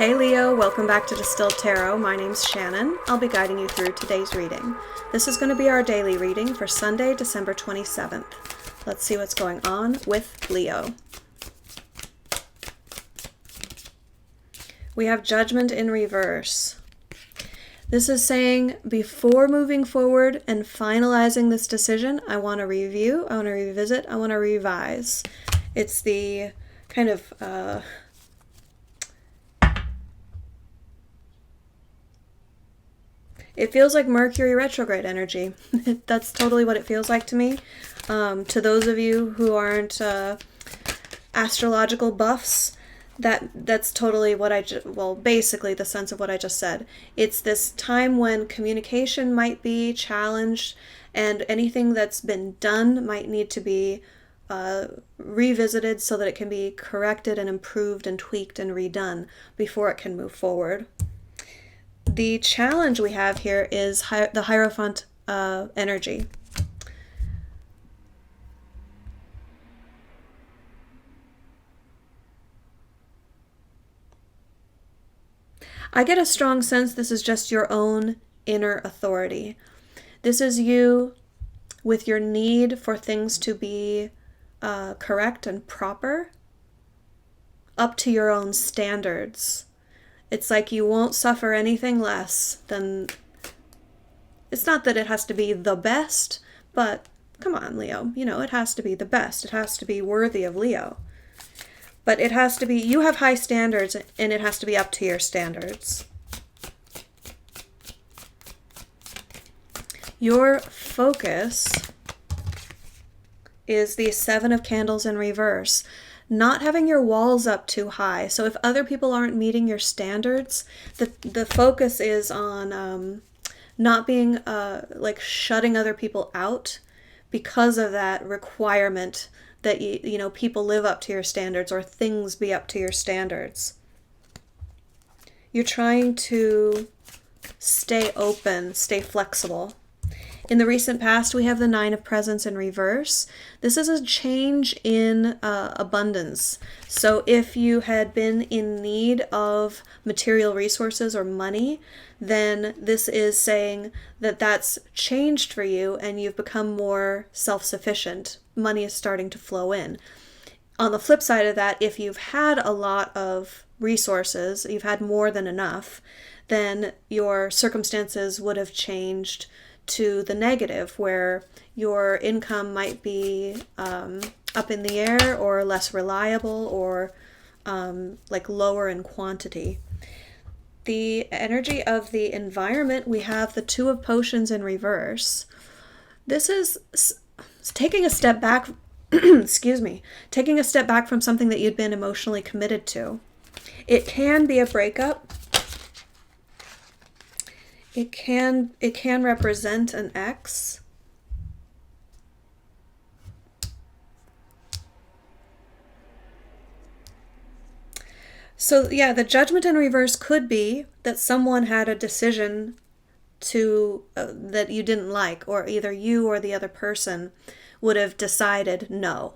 Hey Leo, welcome back to Distilled Tarot. My name's Shannon. I'll be guiding you through today's reading. This is going to be our daily reading for Sunday, December 27th. Let's see what's going on with Leo. We have Judgment in reverse. This is saying before moving forward and finalizing this decision, I want to review, I want to revisit, I want to revise. It's the kind of it feels like Mercury retrograde energy. That's totally what it feels like to me. To those of you who aren't astrological buffs, that's totally what basically the sense of what I just said. It's this time when communication might be challenged and anything that's been done might need to be revisited so that it can be corrected and improved and tweaked and redone before it can move forward. The challenge we have here is the Hierophant energy. I get a strong sense this is just your own inner authority. This is you with your need for things to be correct and proper, up to your own standards. It's like you won't suffer anything less than... It's not that it has to be the best, but come on, Leo. You know, it has to be the best. It has to be worthy of Leo. But it has to be... You have high standards, and it has to be up to your standards. Your focus is the Seven of Candles in reverse. Not having your walls up too high. So if other people aren't meeting your standards, the focus is on not being like shutting other people out because of that requirement that you know people live up to your standards or things be up to your standards. You're trying to stay open, stay flexible. In the recent past, we have the Nine of Presents in reverse. This is a change in abundance. So if you had been in need of material resources or money, then this is saying that that's changed for you and you've become more self-sufficient. Money is starting to flow in. On the flip side of that, if you've had a lot of resources, you've had more than enough, then your circumstances would have changed to the negative, where your income might be up in the air or less reliable or like lower in quantity. The energy of the environment, we have the Two of Potions in reverse. This is taking a step back, excuse me, taking a step back from something that you'd been emotionally committed to. It can be a breakup. It can represent an ex. So yeah, the Judgment in reverse could be that someone had a decision to that you didn't like, or either you or the other person would have decided no.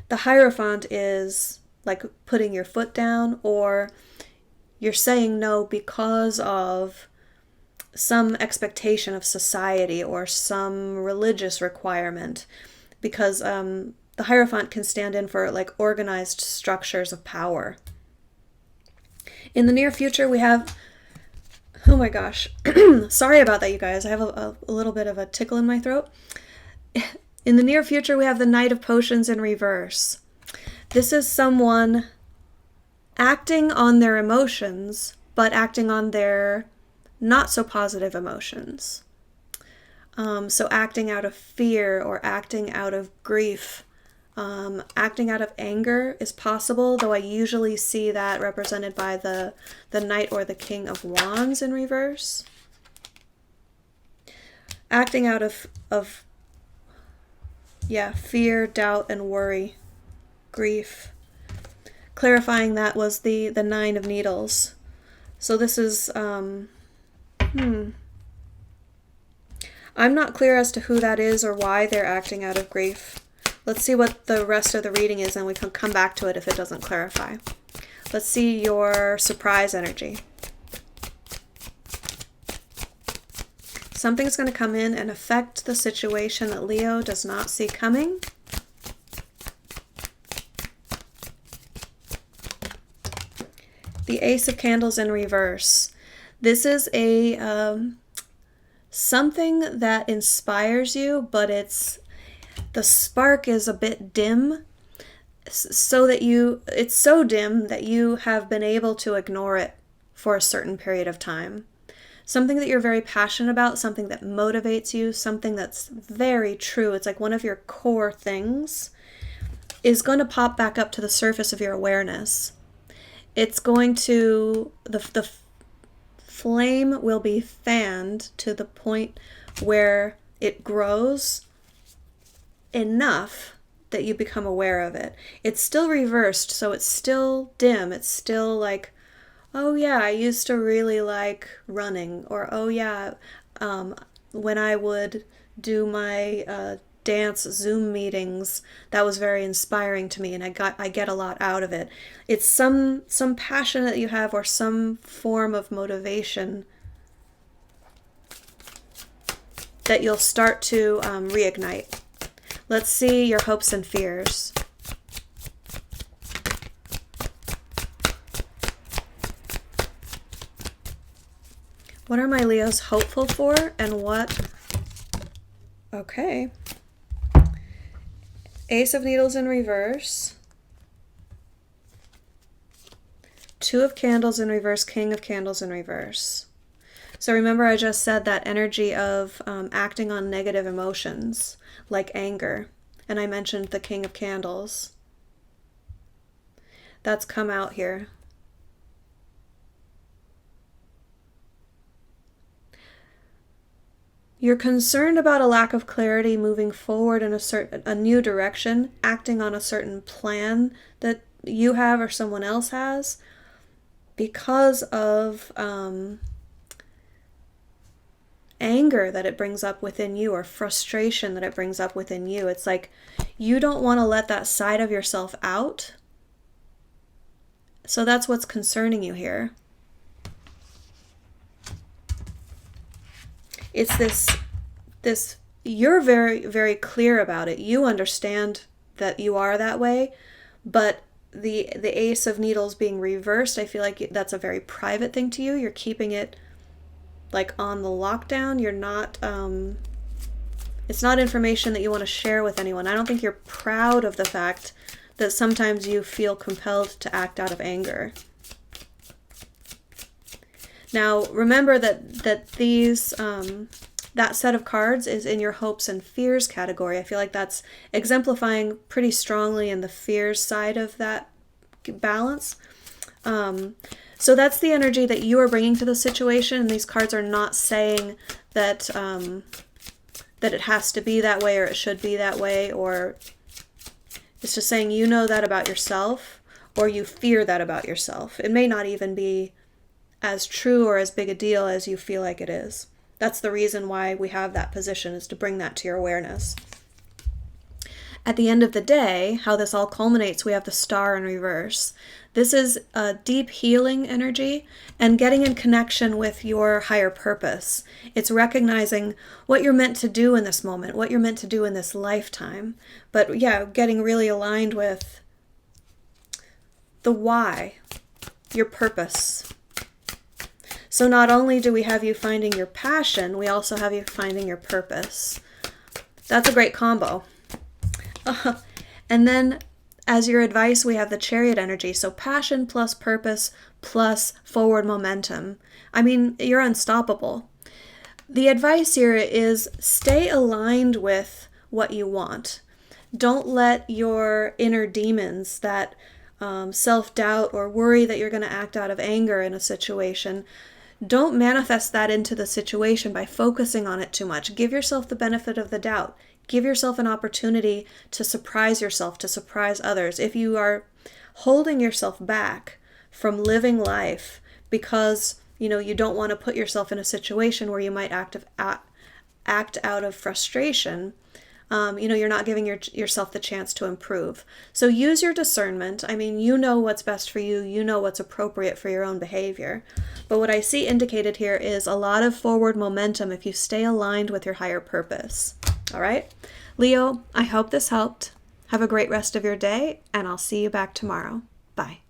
The Hierophant is like putting your foot down, or you're saying no because of some expectation of society or some religious requirement, because the Hierophant can stand in for like organized structures of power. In the near future, we have, oh my gosh, sorry about that, you guys. I have a little bit of a tickle in my throat. In the near future, we have the Knight of Potions in reverse. This is someone acting on their emotions, but acting on their not so positive emotions. So acting out of fear or acting out of grief, acting out of anger is possible, though I usually see that represented by the Knight or the King of Wands in reverse. Acting out of fear, doubt, and worry, grief. Clarifying that was the Nine of Needles. So this is I'm not clear as to who that is or why they're acting out of grief. Let's see what the rest of the reading is, and we can come back to it if it doesn't clarify. Let's see your surprise energy. Something's going to come in and affect the situation that Leo does not see coming. The Ace of Candles in reverse. This is a something that inspires you, but the spark is a bit dim, so that it's so dim that you have been able to ignore it for a certain period of time. Something that you're very passionate about, something that motivates you, something that's very true. It's like one of your core things is going to pop back up to the surface of your awareness. It's going to, the flame will be fanned to the point where it grows enough that you become aware of it. It's still reversed, so it's still dim. It's still like, oh yeah, I used to really like running, or oh yeah, when I would do my dance Zoom meetings, that was very inspiring to me, and I get a lot out of it. It's some passion that you have, or some form of motivation that you'll start to reignite. Let's see your hopes and fears. What are my Leos hopeful for, and what? Okay. Ace of Needles in reverse. Two of Candles in reverse, King of Candles in reverse. So remember, I just said that energy of acting on negative emotions, like anger. And I mentioned the King of Candles. That's come out here. You're concerned about a lack of clarity moving forward in a new direction, acting on a certain plan that you have or someone else has, because of anger that it brings up within you, or frustration that it brings up within you. It's like you don't want to let that side of yourself out. So that's what's concerning you here. It's this you're very, very clear about it. You understand that you are that way, but the Ace of Needles being reversed, I feel like that's a very private thing to you. You're keeping it like on the lockdown. You're not, it's not information that you want to share with anyone. I don't think you're proud of the fact that sometimes you feel compelled to act out of anger. Now, remember that these, that set of cards is in your hopes and fears category. I feel like that's exemplifying pretty strongly in the fears side of that balance. So that's the energy that you are bringing to the situation, and these cards are not saying that that it has to be that way, or it should be that way, or it's just saying you know that about yourself, or you fear that about yourself. It may not even be as true or as big a deal as you feel like it is. That's the reason why we have that position, is to bring that to your awareness. At the end of the day, how this all culminates, we have the Star in reverse. This is a deep healing energy and getting in connection with your higher purpose. It's recognizing what you're meant to do in this moment, what you're meant to do in this lifetime. But yeah, getting really aligned with the why, your purpose. So not only do we have you finding your passion, we also have you finding your purpose. That's a great combo. And then as your advice, we have the Chariot energy. So passion plus purpose plus forward momentum. I mean, you're unstoppable. The advice here is stay aligned with what you want. Don't let your inner demons, that self-doubt or worry that you're going to act out of anger in a situation, don't manifest that into the situation by focusing on it too much. Give yourself the benefit of the doubt. Give yourself an opportunity to surprise yourself, to surprise others. If you are holding yourself back from living life because, you don't want to put yourself in a situation where you might act out of frustration, You're not giving yourself the chance to improve. So use your discernment. I mean, you know what's best for you. You know what's appropriate for your own behavior. But what I see indicated here is a lot of forward momentum if you stay aligned with your higher purpose. All right? Leo, I hope this helped. Have a great rest of your day, and I'll see you back tomorrow. Bye.